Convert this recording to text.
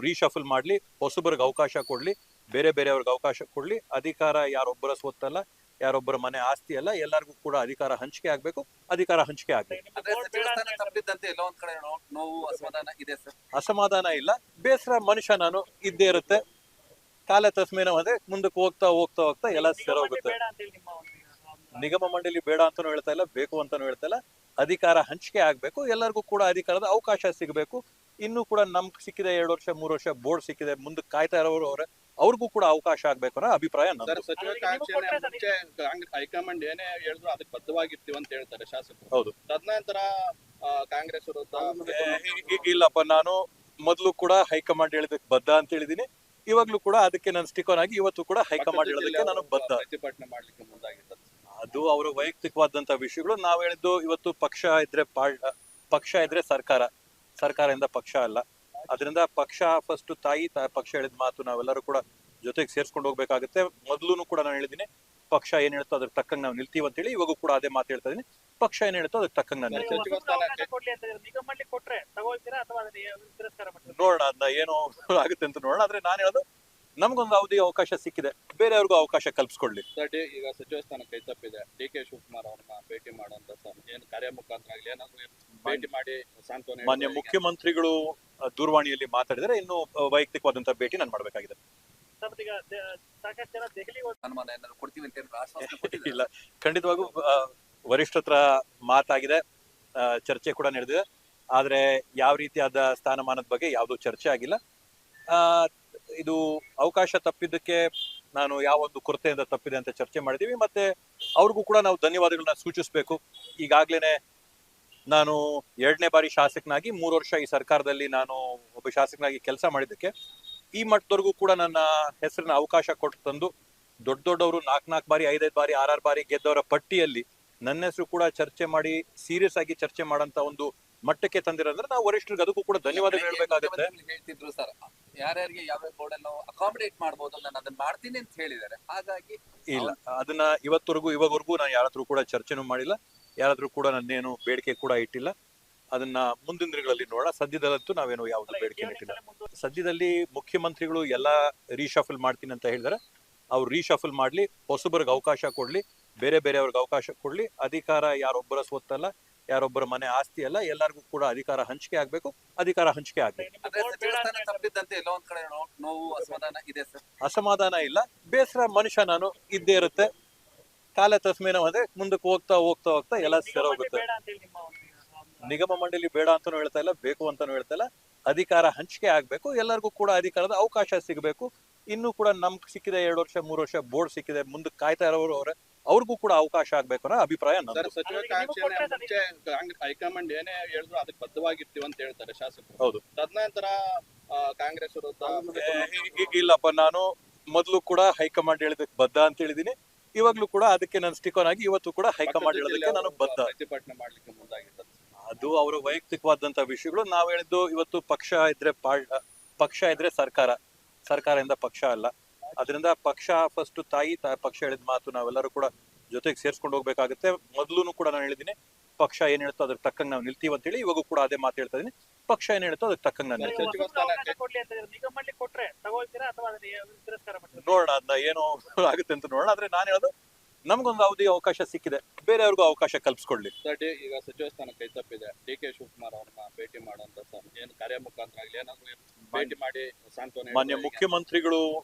Reshuffle ಮಾಡ್ಲಿ, ಹೊಸಬರಿಗೆ ಅವಕಾಶ ಕೊಡ್ಲಿ, ಬೇರೆ ಬೇರೆಯವ್ರಿಗೆ ಅವಕಾಶ ಕೊಡ್ಲಿ. ಅಧಿಕಾರ ಯಾರೊಬ್ಬರ ಸ್ವತ್ತಲ್ಲ, ಯಾರೊಬ್ಬರ ಮನೆ ಆಸ್ತಿ ಅಲ್ಲ, ಎಲ್ಲರಿಗೂ ಕೂಡ ಅಧಿಕಾರ ಹಂಚಿಕೆ ಆಗ್ಬೇಕು, ಅಧಿಕಾರ ಹಂಚಿಕೆ ಆಗ್ಬೇಕು. ಆದ್ರೆ ಸಚಿವ ಸ್ಥಾನ ತಪ್ಪಿದ್ದಂತೆ ಎಲ್ಲೋ ಒಂದ್ ಕಡೆ ನೋವು ಅಸಮಾಧಾನ ಇದೆ ಸರ್. ಅಸಮಾಧಾನ ಇಲ್ಲ, ಬೇಸರ ಮನುಷ್ಯ ನಾನು ಇದ್ದೇ ಇರುತ್ತೆ. ಕಾಲ ತಸ್ಮೇನ ಅಂದ್ರೆ ಮುಂದಕ್ಕೆ ಹೋಗ್ತಾ ಹೋಗ್ತಾ ಹೋಗ್ತಾ ಎಲ್ಲ ಸರೋಗುತ್ತೆ. ನಿಗಮ ಮಂಡಳಿ ಬೇಡ ಅಂತಾನು ಹೇಳ್ತಾ ಇಲ್ಲ, ಬೇಕು ಅಂತಾನು ಹೇಳ್ತಾ ಇಲ್ಲ. ಅಧಿಕಾರ ಹಂಚಿಕೆ ಆಗ್ಬೇಕು, ಎಲ್ಲರಿಗೂ ಕೂಡ ಅಧಿಕಾರದ ಅವಕಾಶ ಸಿಗಬೇಕು. ಇನ್ನು ಕೂಡ ನಮ್ಗೆ ಸಿಕ್ಕಿದೆ 2 ವರ್ಷ 3 ವರ್ಷ ಬೋರ್ಡ್ ಸಿಕ್ಕಿದೆ, ಮುಂದಕ್ಕೆ ಕಾಯ್ತಾ ಇರೋರು ಅವ್ರೆ, ಅವ್ರಿಗೂ ಕೂಡ ಅವಕಾಶ ಆಗ್ಬೇಕು ಅನ್ನೋ ಅಭಿಪ್ರಾಯ ನಮ್ದು. ಸಚಿವ ಕಾಂಕ್ಷೆನೆ ಮುಂಚೆ ಹೈಕಮಾಂಡ್ ಏನೇ ಹೇಳಿದ್ರು ಅದಕ್ಕೆ ಬದ್ಧವಾಗಿರ್ತೀವಿ ಅಂತ ಹೇಳ್ತಾರೆ ಶಾಸಕರು. ಹೌದು. ತದನಂತರ ಕಾಂಗ್ರೆಸ್ ಇಲ್ಲಪ್ಪ, ನಾನು ಮೊದಲು ಕೂಡ ಹೈಕಮಾಂಡ್ ಹೇಳಿದಕ್ಕೆ ಬದ್ಧ ಅಂತ ಹೇಳಿದೀನಿ. ಇವಾಗ್ಲೂ ಕೂಡ ಅದಕ್ಕೆ ನಾನು ಸ್ಟಿಕ್ ಆನ್ ಆಗಿ ಇವತ್ತು ಕೂಡ ಹೈಕಮಾಂಡ್ ಹೇಳೋದಕ್ಕೆ ನಾನು ಬದ್ಧ. ಪ್ರತಿಭಟನೆ ಮಾಡ್ಲಿಕ್ಕೆ ಮುಂದಾಗಿದ್ದಾರೆ. ಅದು ಅವರ ವೈಯಕ್ತಿಕವಾದಂತ ವಿಷಯಗಳು. ನಾವ್ ಹೇಳಿದ್ದು ಇವತ್ತು ಪಕ್ಷ ಇದ್ರೆ ಸರ್ಕಾರದಿಂದ ಪಕ್ಷ ಅಲ್ಲ. ಅದರಿಂದ ಪಕ್ಷ ಫಸ್ಟ್ ತಾಯಿ ಪಕ್ಷ ಹೇಳಿದ ಮಾತು ನಾವೆಲ್ಲರೂ ಕೂಡ ಜೊತೆಗೆ ಸೇರ್ಸ್ಕೊಂಡು ಹೋಗ್ಬೇಕಾಗುತ್ತೆ. ಮೊದ್ಲೂನು ಕೂಡ ನಾನು ಹೇಳಿದೀನಿ, ಪಕ್ಷ ಏನ್ ಹೇಳ್ತೋ ಅದ್ರ ತಕ್ಕಂಗೆ ನಾವು ನಿಲ್ತೀವಿ ಅಂತ ಹೇಳಿ. ಇವಾಗೂ ಕೂಡ ಅದೇ ಮಾತು ಹೇಳ್ತಾ ಇದೀನಿ, ಪಕ್ಷ ಏನ್ ಹೇಳ್ತೋ ಅದ್ರ ತಕ್ಕಂಗೆ ನಾನು ನಿಲ್ತೀನಿ. ನೋಡೋಣ, ಅದನ್ನ ಏನು ಆಗುತ್ತೆ ಅಂತ ನೋಡೋಣ. ಆದ್ರೆ ನಾನು ಹೇಳೋದು, ನಮ್ಗೊಂದು ಅವಕಾಶ ಸಿಕ್ಕಿದೆ, ಬೇರೆಯವ್ರಿಗೂ ಅವಕಾಶ ಕಲ್ಪಿಸ್ಕೊಡ್ಲಿ. ಈಗ ಸಚಿವ ಸ್ಥಾನ ಕೈ ತಪ್ಪಿದೆ. ಡಿ.ಕೆ. ಶಿವಕುಮಾರ್ ಅವ್ರನ್ನ ಭೇಟಿ ಮಾಡುವಂತ ಏನು ಕಾರ್ಯ ಮುಖಾಂತರ ಆಗಲಿ ಏನಾದ್ರು ಭೇಟಿ ಮಾಡಿ ಸಾಂತ್ವನ. ಮಾನ್ಯ ಮುಖ್ಯಮಂತ್ರಿಗಳು ದೂರವಾಣಿಯಲ್ಲಿ ಮಾತಾಡಿದರೆ ಇನ್ನು ವೈಯಕ್ತಿಕವಾದಂತ ಭೇಟಿ ನಾನು ಮಾಡ್ಬೇಕಾಗಿದೆ. ಇಲ್ಲ, ಖಂಡಿತವಾಗೂ ವರಿಷ್ಠರ ಹತ್ರ ಮಾತಾಗಿದೆ, ಚರ್ಚೆ ಕೂಡ ನಡೆದಿದೆ. ಆದ್ರೆ ಯಾವ ರೀತಿಯಾದ ಸ್ಥಾನಮಾನದ ಬಗ್ಗೆ ಯಾವ್ದು ಚರ್ಚೆ ಆಗಿಲ್ಲ. ಇದು ಅವಕಾಶ ತಪ್ಪಿದ್ದಕ್ಕೆ ನಾನು ಯಾವೊಂದು ಕೊರತೆಯಿಂದ ತಪ್ಪಿದೆ ಅಂತ ಚರ್ಚೆ ಮಾಡಿದೀವಿ. ಮತ್ತೆ ಅವ್ರಿಗೂ ಕೂಡ ನಾವು ಧನ್ಯವಾದಗಳನ್ನ ಸೂಚಿಸ್ಬೇಕು. ಈಗಾಗ್ಲೇನೆ ನಾನು 2ನೇ ಬಾರಿ ಶಾಸಕನಾಗಿ 3 ವರ್ಷ ಈ ಸರ್ಕಾರದಲ್ಲಿ ನಾನು ಒಬ್ಬ ಶಾಸಕನಾಗಿ ಕೆಲಸ ಮಾಡಿದ್ದಕ್ಕೆ ಈ ಮಟ್ಟದವರೆಗೂ ಕೂಡ ನನ್ನ ಹೆಸರನ್ನ ಅವಕಾಶ ಕೊಟ್ಟು ತಂದು ದೊಡ್ಡವರು 4 ಬಾರಿ 5 ಬಾರಿ 6 ಬಾರಿ ಗೆದ್ದವರ ಪಟ್ಟಿಯಲ್ಲಿ ನನ್ನ ಹೆಸರು ಕೂಡ ಚರ್ಚೆ ಮಾಡಿ ಸೀರಿಯಸ್ ಆಗಿ ಚರ್ಚೆ ಮಾಡಂತ ಒಂದು ಮಟ್ಟಕ್ಕೆ ತಂದಿರೋದ್ರೆ ನಾವು ವರಿಷ್ಠರಿಗೆ ಅದಕ್ಕೂ ಕೂಡ ಧನ್ಯವಾದ ಹೇಳ್ಬೇಕಾಗುತ್ತೆ. ಹೇಳ್ತಿದ್ರು ಸರ್, ಯಾರ್ಯಾರಿಗೆ ಯಾವ ಬೋರ್ಡ್ ಅನ್ನು ಅಕಾಮಿಡೇಟ್ ಮಾಡಬಹುದು, ನಾನು ಅದನ್ನ ಮಾಡ್ತೀನಿ ಅಂತ ಹೇಳಿದ್ದಾರೆ. ಹಾಗಾಗಿ ಇಲ್ಲ, ಅದನ್ನ ಇವಾಗವರೆಗೂ ನಾನು ಯಾರತ್ರ ಕೂಡ ಚರ್ಚೆನೂ ಮಾಡಿಲ್ಲ, ಯಾರಾದ್ರೂ ಕೂಡ ನನ್ನೇನು ಬೇಡಿಕೆ ಕೂಡ ಇಟ್ಟಿಲ್ಲ. ಅದನ್ನ ಮುಂದಿನ ದಿನಗಳಲ್ಲಿ ನೋಡೋಣ. ಸದ್ಯದಲ್ಲಂತೂ ನಾವೇನು ಯಾವ್ದು ಬೇಡಿಕೆ ಇಟ್ಟಿಲ್ಲ. ಸದ್ಯದಲ್ಲಿ ಮುಖ್ಯಮಂತ್ರಿಗಳು ಎಲ್ಲಾ ರೀಶಫಲ್ ಮಾಡ್ತೀನಿ ಅಂತ ಹೇಳಿದಾರೆ. ಅವ್ರು ರೀಶಫಲ್ ಮಾಡ್ಲಿ, ಹೊಸಬರಿಗೆ ಅವಕಾಶ ಕೊಡ್ಲಿ, ಬೇರೆ ಬೇರೆಯವ್ರಿಗೆ ಅವಕಾಶ ಕೊಡ್ಲಿ. ಅಧಿಕಾರ ಯಾರೊಬ್ಬರ ಸ್ವತ್ತಲ್ಲ, ಯಾರೊಬ್ಬರ ಮನೆ ಆಸ್ತಿ ಅಲ್ಲ, ಎಲ್ಲರಿಗೂ ಕೂಡ ಅಧಿಕಾರ ಹಂಚಿಕೆ ಆಗ್ಬೇಕು, ಅಧಿಕಾರ ಹಂಚಿಕೆ ಆಗ್ಬೇಕು. ಆದ್ರೆ ಸಚಿವ ಸ್ಥಾನ ತಪ್ಪಿದ್ದಂತೆ ಎಲ್ಲೋ ಒಂದ್ ಕಡೆ ನೋವು ಅಸಮಾಧಾನ ಇದೆ ಸರ್. ಅಸಮಾಧಾನ ಇಲ್ಲ, ಬೇಸರ ಮನುಷ್ಯ ನಾನು ಇದ್ದೇ ಇರುತ್ತೆ. ಕಾಲ ತಸ್ಮೇನ ಅಂದ್ರೆ ಮುಂದಕ್ಕೆ ಹೋಗ್ತಾ ಹೋಗ್ತಾ ಹೋಗ್ತಾ ಎಲ್ಲ ಸರೋಗುತ್ತೆ. ನಿಗಮ ಮಂಡಳಿ ಬೇಡ ಅಂತಾನು ಹೇಳ್ತಾ ಇಲ್ಲ, ಬೇಕು ಅಂತಾನು ಹೇಳ್ತಾ ಇಲ್ಲ. ಅಧಿಕಾರ ಹಂಚಿಕೆ ಆಗ್ಬೇಕು, ಎಲ್ಲರಿಗೂ ಕೂಡ ಅಧಿಕಾರದ ಅವಕಾಶ ಸಿಗಬೇಕು. ಇನ್ನು ಕೂಡ ನಮ್ಗೆ ಸಿಕ್ಕಿದೆ 2 ವರ್ಷ 3 ವರ್ಷ ಬೋರ್ಡ್ ಸಿಕ್ಕಿದೆ, ಮುಂದಕ್ಕೆ ಕಾಯ್ತಾ ಇರೋರು ಅವ್ರೆ, ಅವ್ರಿಗೂ ಕೂಡ ಅವಕಾಶ ಆಗ್ಬೇಕು ಅನ್ನೋ ಅಭಿಪ್ರಾಯ ನಮ್ದು. ಸಚಿವ ಕಾಂಕ್ಷೆನೆ ಮುಂಚೆ ಹೈಕಮಾಂಡ್ ಏನೇ ಹೇಳಿದ್ರು ಅದಕ್ಕೆ ಬದ್ಧವಾಗಿರ್ತೀವಿ ಅಂತ ಹೇಳ್ತಾರೆ ಶಾಸಕರು. ಹೌದು. ತದನಂತರ ಕಾಂಗ್ರೆಸ್ ಇಲ್ಲಪ್ಪ, ನಾನು ಮೊದಲು ಕೂಡ ಹೈಕಮಾಂಡ್ ಹೇಳಿದಕ್ಕೆ ಬದ್ಧ ಅಂತ ಹೇಳಿದೀನಿ. ಇವಾಗ್ಲೂ ಕೂಡ ಅದಕ್ಕೆ ನಾನು ಸ್ಟಿಕ್ ಆನ್ ಆಗಿ ಇವತ್ತು ಕೂಡ ಹೈಕಮಾಂಡ್ ಹೇಳೋದಕ್ಕೆ ನಾನು ಬದ್ಧ. ಪ್ರತಿಭಟನೆ ಮಾಡ್ಲಿಕ್ಕೆ ಮುಂದಾಗಿದ್ದಾರೆ. ಅದು ಅವರ ವೈಯಕ್ತಿಕವಾದಂತ ವಿಷಯಗಳು. ನಾವ್ ಹೇಳಿದ್ದು ಇವತ್ತು ಪಕ್ಷ ಇದ್ರೆ ಸರ್ಕಾರದಿಂದ ಪಕ್ಷ ಅಲ್ಲ. ಅದರಿಂದ ಪಕ್ಷ ಫಸ್ಟ್ ತಾಯಿ ಪಕ್ಷ ಹೇಳಿದ ಮಾತು ನಾವೆಲ್ಲರೂ ಕೂಡ ಜೊತೆಗೆ ಸೇರ್ಸ್ಕೊಂಡು ಹೋಗ್ಬೇಕಾಗುತ್ತೆ. ಮೊದ್ಲೂನು ಕೂಡ ನಾನು ಹೇಳಿದೀನಿ, ಪಕ್ಷ ಏನ್ ಹೇಳ್ತೋ ಅದ್ರ ತಕ್ಕಂಗೆ ನಾವು ನಿಲ್ತೀವಿ ಅಂತ ಹೇಳಿ. ಇವಾಗೂ ಕೂಡ ಅದೇ ಮಾತು ಹೇಳ್ತಾ ಇದೀನಿ, ಪಕ್ಷ ಏನ್ ಹೇಳ್ತೋ ಅದ್ರ ತಕ್ಕಂಗೆ ನಾನು ನಿಲ್ತೀನಿ. ನೋಡೋಣ, ಅದನ್ನ ಏನು ಆಗುತ್ತೆ ಅಂತ ನೋಡೋಣ. ಆದ್ರೆ ನಾನು ಹೇಳೋದು, ನಮ್ಗೊಂದು ಅವಕಾಶ ಸಿಕ್ಕಿದೆ, ಬೇರೆಯವ್ರಿಗೂ ಅವಕಾಶ ಕಲ್ಪಿಸ್ಕೊಡ್ಲಿ. ಈಗ ಸಚಿವ ಸ್ಥಾನ ಕೈ ತಪ್ಪಿದೆ. ಡಿ.ಕೆ. ಶಿವಕುಮಾರ್ ಅವ್ರನ್ನ ಭೇಟಿ ಮಾಡುವಂತ ಏನು ಕಾರ್ಯ ಮುಖಾಂತರ ಆಗಲಿ ಏನಾದ್ರು ಭೇಟಿ ಮಾಡಿ ಸಾಂತ್ವನ. ಮಾನ್ಯ ಮುಖ್ಯಮಂತ್ರಿಗಳು